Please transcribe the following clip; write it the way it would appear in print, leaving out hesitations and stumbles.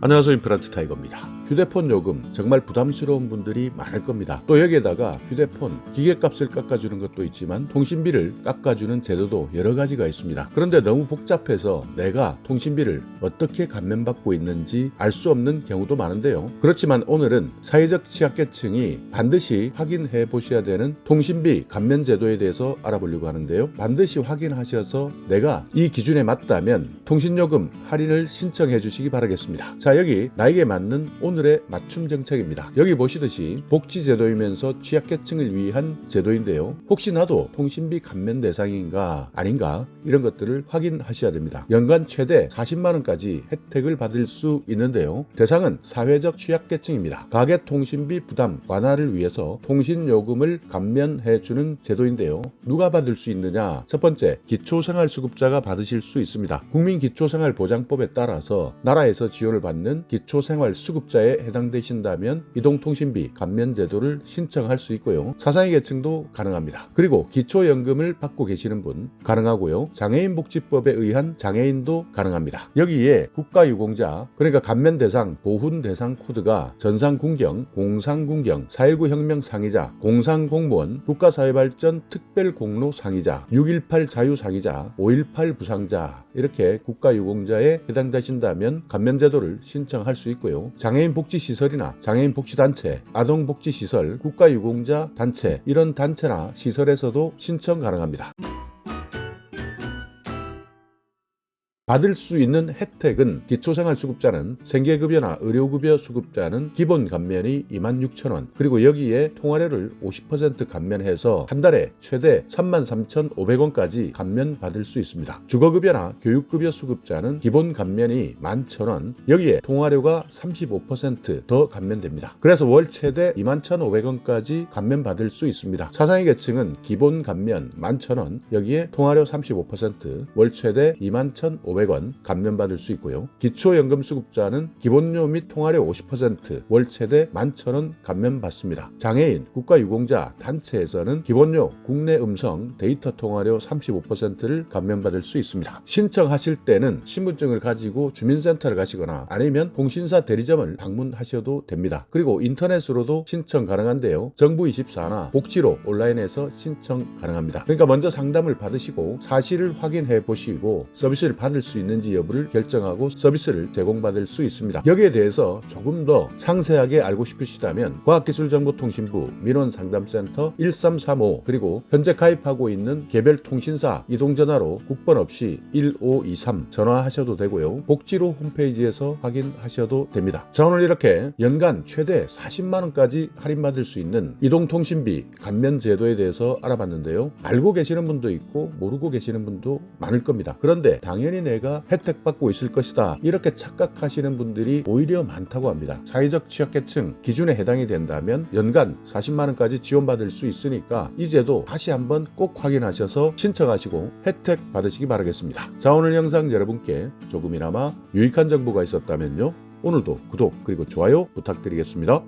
안녕하세요, 임플란트 타이거입니다. 휴대폰 요금 정말 부담스러운 분들이 많을 겁니다. 또 여기에다가 휴대폰 기계값을 깎아주는 것도 있지만 통신비를 깎아주는 제도도 여러 가지가 있습니다. 그런데 너무 복잡해서 내가 통신비를 어떻게 감면받고 있는지 알 수 없는 경우도 많은데요. 그렇지만 오늘은 사회적 취약계층이 반드시 확인해 보셔야 되는 통신비 감면 제도에 대해서 알아보려고 하는데요. 반드시 확인하셔서 내가 이 기준에 맞다면 통신요금 할인을 신청해 주시기 바라겠습니다. 자, 여기 나에게 맞는 오늘의 맞춤 정책입니다. 여기 보시듯이 복지제도이면서 취약계층을 위한 제도인데요. 혹시 나도 통신비 감면 대상인가 아닌가 이런 것들을 확인하셔야 됩니다. 연간 최대 40만원까지 혜택을 받을 수 있는데요. 대상은 사회적 취약계층입니다. 가계통신비 부담 완화를 위해서 통신요금을 감면해주는 제도인데요. 누가 받을 수 있느냐? 첫 번째, 기초생활수급자가 받으실 수 있습니다. 국민기초생활보장법에 따라서 나라에서 지원을 받는 기초생활수급자에 해당되신다면 이동통신비 감면 제도를 신청할 수 있고요. 사상위 계층도 가능합니다. 그리고 기초연금을 받고 계시는 분 가능하고요. 장애인복지법에 의한 장애인도 가능합니다. 여기에 국가유공자, 그러니까 감면 대상, 보훈 대상 코드가 전상군경, 공상군경, 4.19 혁명 상이자, 공상공무원, 국가사회발전 특별공로 상이자, 6.18 자유상이자, 5.18 부상자 이렇게 국가유공자에 해당되신다면 감면 제도를 신청할 수 있고요. 장애인 복지시설이나 장애인 복지단체, 아동복지시설, 국가유공자 단체 이런 단체나 시설에서도 신청 가능합니다. 받을 수 있는 혜택은 기초생활수급자는 생계급여나 의료급여 수급자는 기본 감면이 26,000원, 그리고 여기에 통화료를 50% 감면해서 한 달에 최대 33,500원까지 감면 받을 수 있습니다. 주거급여나 교육급여 수급자는 기본 감면이 11,000원, 여기에 통화료가 35% 더 감면됩니다. 그래서 월 최대 21,500원까지 감면 받을 수 있습니다. 사상위 계층은 기본 감면 11,000원, 여기에 통화료 35%, 월 최대 21,500원 감면받을 수 있고요. 기초연금 수급자는 기본료 및 통화료 50%, 월 최대 11,000원 감면받습니다. 장애인, 국가유공자 단체에서는 기본료, 국내 음성, 데이터 통화료 35%를 감면받을 수 있습니다. 신청하실 때는 신분증을 가지고 주민센터를 가시거나 아니면 통신사 대리점을 방문하셔도 됩니다. 그리고 인터넷으로도 신청 가능한데요. 정부24나 복지로 온라인에서 신청 가능합니다. 그러니까 먼저 상담을 받으시고 사실을 확인해 보시고 서비스를 받을 수 있는지 여부를 결정하고 서비스를 제공받을 수 있습니다. 여기에 대해서 조금 더 상세하게 알고 싶으시다면 과학기술정보통신부 민원상담센터 1335 그리고 현재 가입하고 있는 개별 통신사 이동전화로 국번 없이 1523 전화하셔도 되고요. 복지로 홈페이지에서 확인하셔도 됩니다. 자, 오늘 이렇게 연간 최대 40만원까지 할인받을 수 있는 이동통신비 감면 제도에 대해서 알아봤는데요. 알고 계시는 분도 있고 모르고 계시는 분도 많을 겁니다. 그런데 당연히 내가 혜택 받고 있을 것이다 이렇게 착각하시는 분들이 오히려 많다고 합니다. 사회적 취약계층 기준에 해당이 된다면 연간 40만원까지 지원받을 수 있으니까 이 제도 다시 한번 꼭 확인하셔서 신청하시고 혜택 받으시기 바라겠습니다. 자, 오늘 영상 여러분께 조금이나마 유익한 정보가 있었다면요, 오늘도 구독 그리고 좋아요 부탁드리겠습니다.